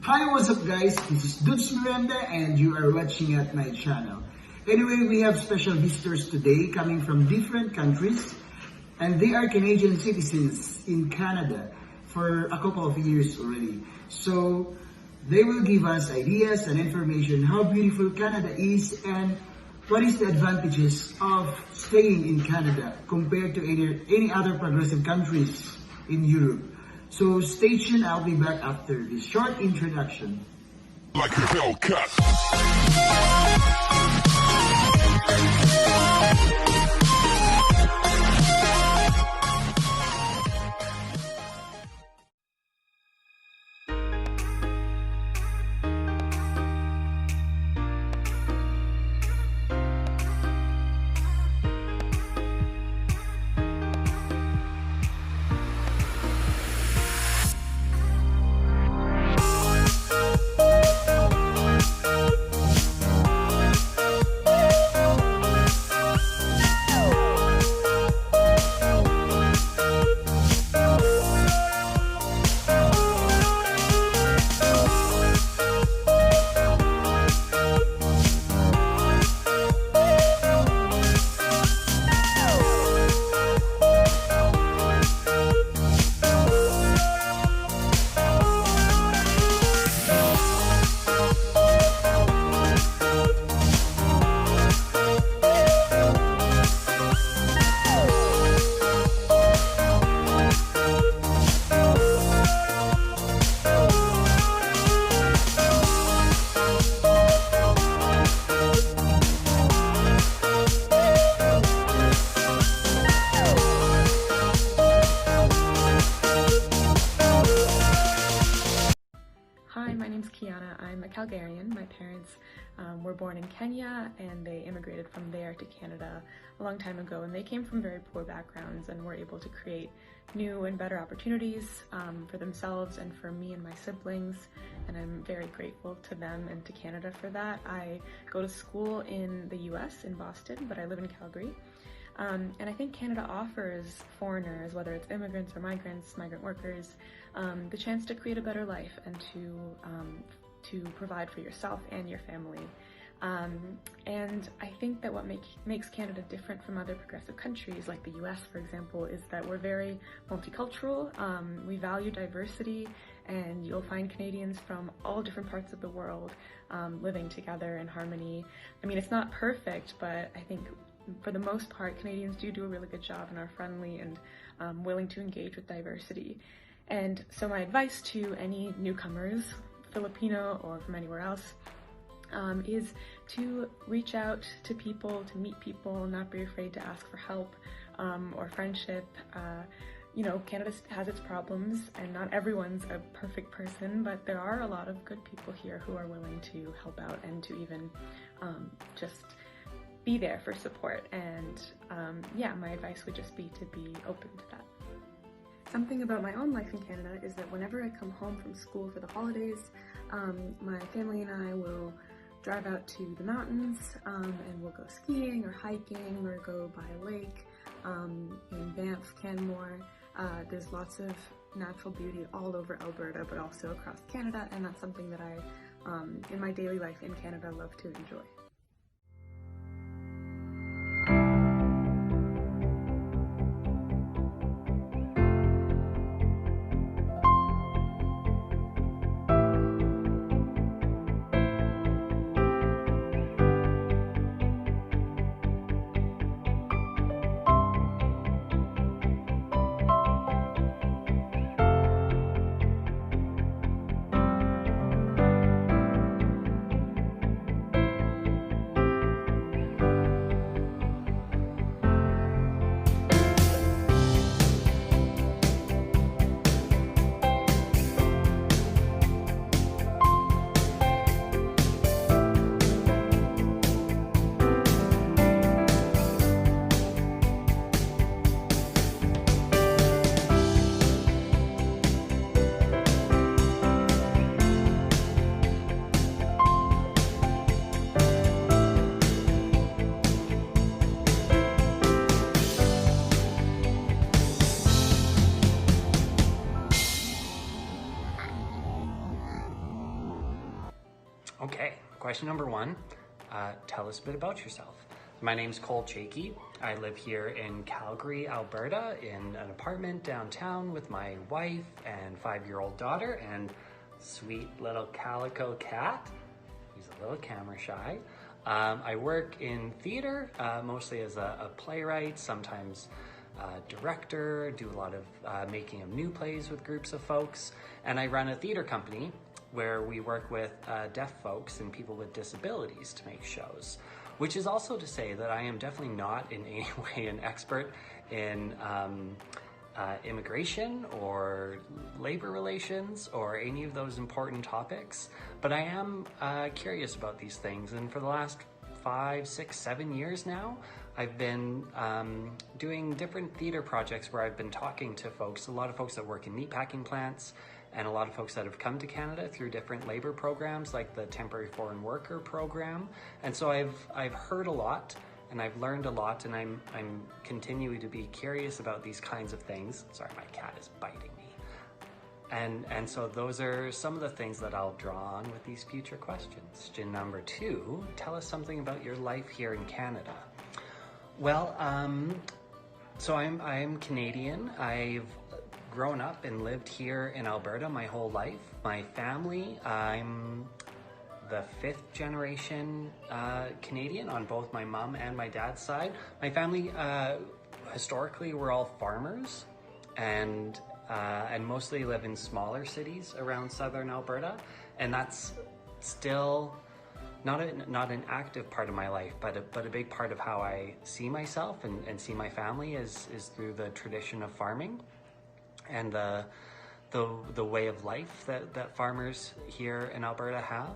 Hi, what's up guys? This is Dudes Miranda and you are watching at my channel. Anyway, we have special visitors today coming from different countries and they are Canadian citizens in Canada for a couple of years already. So they will give us ideas and information how beautiful Canada is and what is the advantages of staying in Canada compared to any other progressive countries in Europe. So stay tuned, I'll be back after this short introduction. Like a bell cut. Hi, my name's Kiana. I'm a Calgarian. My parents were born in Kenya and they immigrated from there to Canada a long time ago, and they came from very poor backgrounds and were able to create new and better opportunities for themselves and for me and my siblings, and I'm very grateful to them and to Canada for that. I go to school in the US in Boston, but I live in Calgary. And I think Canada offers foreigners, whether it's immigrants or migrants, migrant workers, the chance to create a better life and to provide for yourself and your family. And I think that what makes Canada different from other progressive countries like the US, for example, is that we're very multicultural. We value diversity, and you'll find Canadians from all different parts of the world living together in harmony. I mean, it's not perfect, but I think for the most part, Canadians do a really good job and are friendly and willing to engage with diversity. And so my advice to any newcomers, Filipino or from anywhere else, is to reach out to people, to meet people, not be afraid to ask for help or friendship. You know, Canada has its problems and not everyone's a perfect person, but there are a lot of good people here who are willing to help out and to even just be there for support. And yeah, my advice would just be to be open to that. Something about my own life in Canada is that whenever I come home from school for the holidays, my family and I will drive out to the mountains and we'll go skiing or hiking or go by a lake in Banff, Canmore. There's lots of natural beauty all over Alberta, but also across Canada, and that's something that I, in my daily life in Canada, love to enjoy. Okay, question number one. Tell us a bit about yourself. My name's Cole Chakey. I live here in Calgary, Alberta, in an apartment downtown with my wife and 5-year-old daughter and sweet little calico cat. He's a little camera shy. I work in theater, mostly as a playwright, sometimes director, do a lot of making of new plays with groups of folks, and I run a theater company where we work with deaf folks and people with disabilities to make shows, which is also to say that I am definitely not in any way an expert in immigration or labor relations or any of those important topics, but I am curious about these things, and for the last 5, 6, 7 years now, I've been doing different theater projects where I've been talking to folks, a lot of folks that work in meatpacking plants, and a lot of folks that have come to Canada through different labor programs like the Temporary Foreign Worker program. And so I've heard a lot and I've learned a lot, and I'm continuing to be curious about these kinds of things. Sorry, my cat is biting me. And so those are some of the things that I'll draw on with these future questions. Question number 2, tell us something about your life here in Canada. Well, so I'm Canadian. I've grown up and lived here in Alberta my whole life. My family, I'm the 5th generation Canadian on both my mom and my dad's side. My family, historically, we're all farmers and mostly live in smaller cities around southern Alberta. And that's still not an active part of my life, but a big part of how I see myself and see my family is through the tradition of farming and the way of life that farmers here in Alberta have.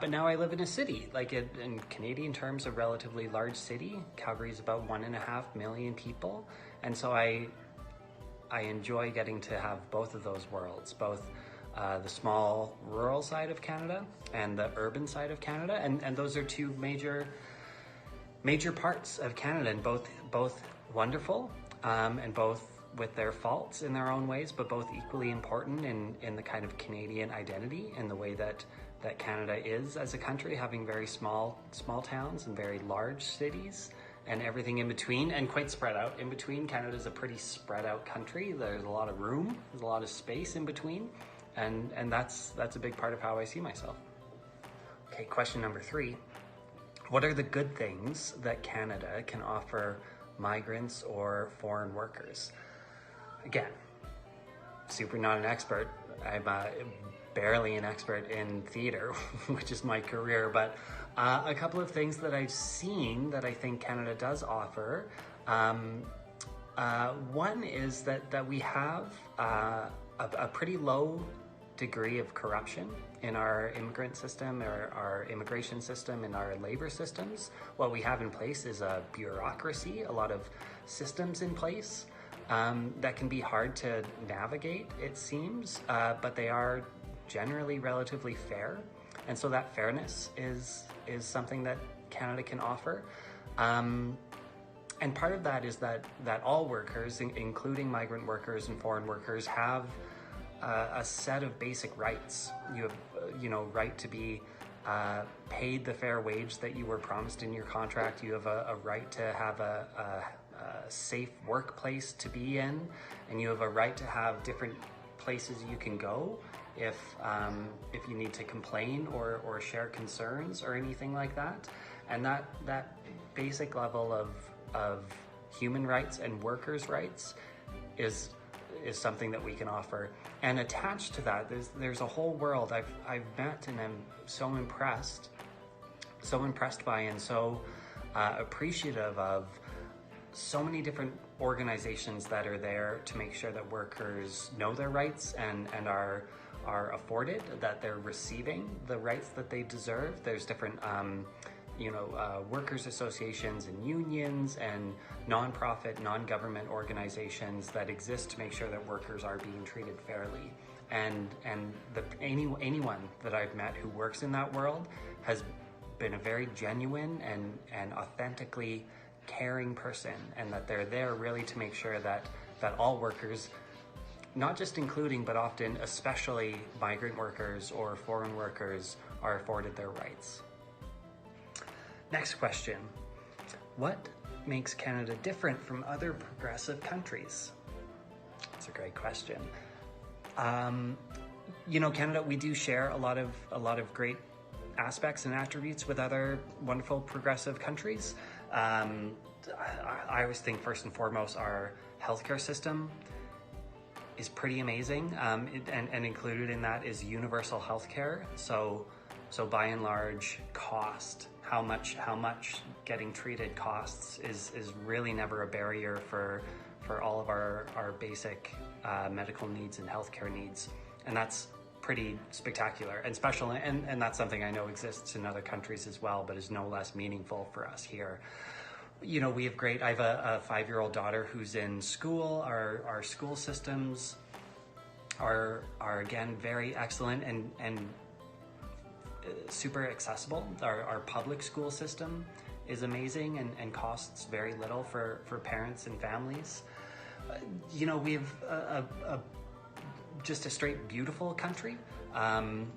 But now I live in a city, like in Canadian terms, a relatively large city. Calgary is about 1.5 million people. And so I enjoy getting to have both of those worlds, both the small rural side of Canada and the urban side of Canada. And those are two major parts of Canada, and both wonderful, and both with their faults in their own ways, but both equally important in the kind of Canadian identity and the way that Canada is as a country, having very small towns and very large cities and everything in between, and quite spread out in between. Canada's a pretty spread out country. There's a lot of room, there's a lot of space in between, and that's a big part of how I see myself. Okay, question number 3. What are the good things that Canada can offer migrants or foreign workers? Again, super not an expert. I'm barely an expert in theater, which is my career, but a couple of things that I've seen that I think Canada does offer. One is that we have a pretty low degree of corruption in our immigrant system, or our immigration system, in our labor systems. What we have in place is a bureaucracy, a lot of systems in place that can be hard to navigate, it seems, but they are generally relatively fair. And so that fairness is something that Canada can offer. And part of that is that all workers, including migrant workers and foreign workers, have a set of basic rights. You have, right to be paid the fair wage that you were promised in your contract. You have a right to have a safe workplace to be in, and you have a right to have different places you can go if you need to complain or share concerns or anything like that. And that basic level of human rights and workers' rights is something that we can offer. And attached to that, there's a whole world I've met and am so impressed by and so appreciative of so many different organizations that are there to make sure that workers know their rights and are afforded, that they're receiving the rights that they deserve. There's different workers associations and unions and non-profit, non-government organizations that exist to make sure that workers are being treated fairly. And anyone that I've met who works in that world has been a very genuine and authentically caring person, and that they're there really to make sure that all workers not just including, but often especially migrant workers or foreign workers are afforded their rights. Next question. What makes Canada different from other progressive countries? That's a great question. Canada, we do share a lot of great aspects and attributes with other wonderful progressive countries. I always think first and foremost our healthcare system is pretty amazing, and included in that is universal healthcare. So by and large, cost, how much getting treated costs is really never a barrier for all of our basic medical needs and healthcare needs, and that's pretty spectacular and special, and that's something I know exists in other countries as well, but is no less meaningful for us here. We have I have a 5-year-old daughter who's in school. Our school systems are again very excellent and super accessible. Our public school system is amazing and costs very little for parents and families. We have just a straight beautiful country. From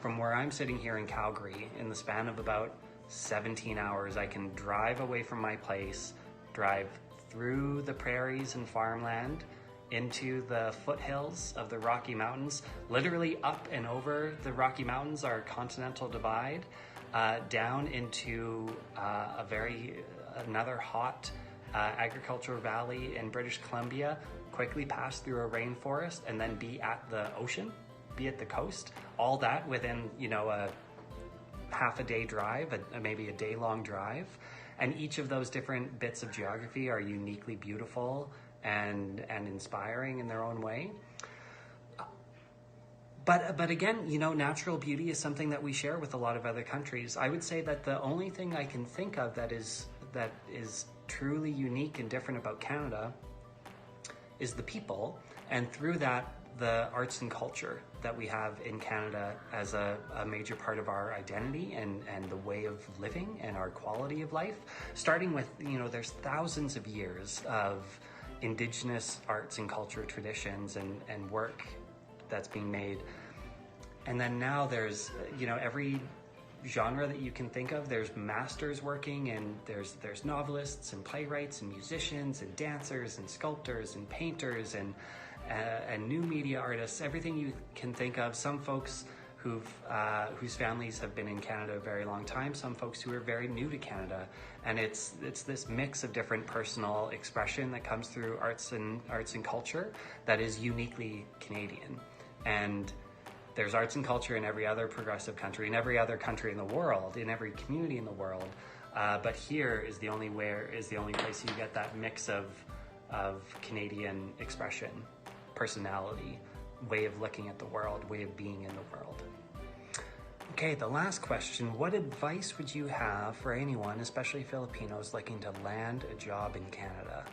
where I'm sitting here in Calgary, in the span of about 17 hours, I can drive away from my place, drive through the prairies and farmland, into the foothills of the Rocky Mountains, literally up and over the Rocky Mountains, our continental divide, down into another hot agricultural valley in British Columbia, quickly pass through a rainforest, and then be at the ocean, be at the coast. All that within, a half a day drive, maybe a day-long drive. And each of those different bits of geography are uniquely beautiful and inspiring in their own way. But again, natural beauty is something that we share with a lot of other countries. I would say that the only thing I can think of that is truly unique and different about Canada is the people, and through that, the arts and culture that we have in Canada as a major part of our identity and the way of living and our quality of life. Starting with, there's thousands of years of Indigenous arts and culture traditions and work that's being made. And then now there's, every genre that you can think of, there's masters working, and there's novelists and playwrights and musicians and dancers and sculptors and painters and new media artists, everything you can think of. Some folks whose families have been in Canada a very long time, some folks who are very new to Canada, and it's this mix of different personal expression that comes through arts and culture that is uniquely Canadian. And there's arts and culture in every other progressive country, in every other country in the world, in every community in the world, but here is the only place you get that mix of Canadian expression, personality, way of looking at the world, way of being in the world. Okay, the last question. What advice would you have for anyone, especially Filipinos, looking to land a job in Canada?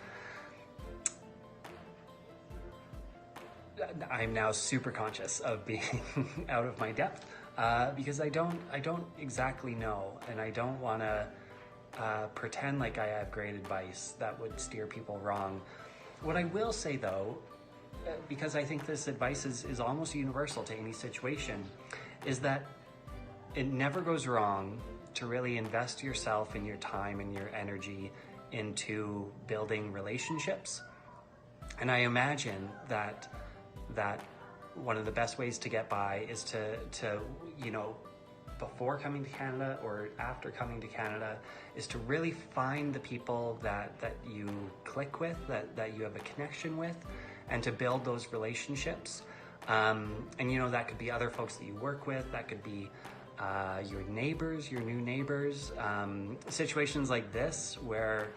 I'm now super conscious of being out of my depth because I don't exactly know, and I don't want to pretend like I have great advice that would steer people wrong. What I will say though, because I think this advice is almost universal to any situation, is that it never goes wrong to really invest yourself and your time and your energy into building relationships. And I imagine that one of the best ways to get by is to before coming to Canada or after coming to Canada, is to really find the people that you click with, that you have a connection with, and to build those relationships. And that could be other folks that you work with, that could be your neighbors, your new neighbors. Situations like this where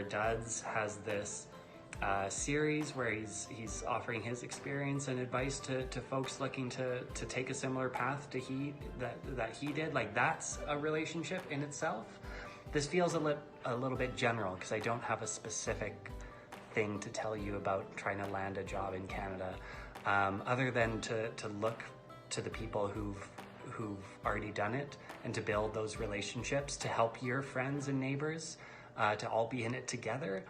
Duds has this series where he's offering his experience and advice to folks looking to take a similar path to that he did. Like, that's a relationship in itself. This feels a little bit general because I don't have a specific thing to tell you about trying to land a job in Canada, other than to look to the people who've already done it and to build those relationships, to help your friends and neighbors to all be in it together.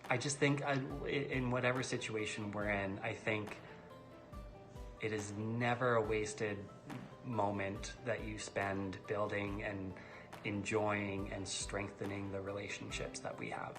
I just think in whatever situation we're in, I think it is never a wasted moment that you spend building and enjoying and strengthening the relationships that we have.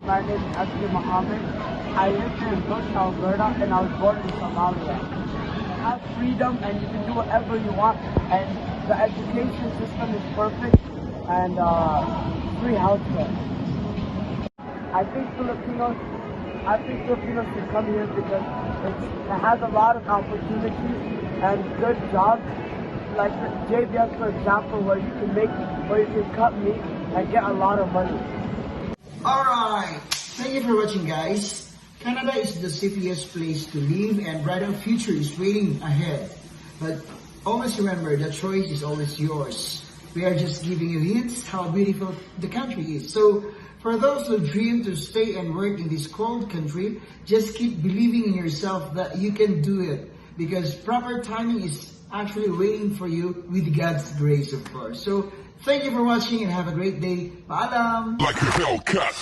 My name is Ashley Muhammad. I live in Bush, Alberta, and I was born in Somalia. You have freedom and you can do whatever you want, and the education system is perfect, and free healthcare. I think Filipinos should come here because it has a lot of opportunities and good jobs, like JBS, for example, where you can cut meat and get a lot of money. Alright, thank you for watching, guys. Canada is the safest place to live and brighter future is waiting ahead. But always remember, the choice is always yours. We are just giving you hints how beautiful the country is. So, for those who dream to stay and work in this cold country, just keep believing in yourself that you can do it. Because proper timing is actually waiting for you with God's grace, of course. So, thank you for watching and have a great day. Paalam! Like a Hellcat.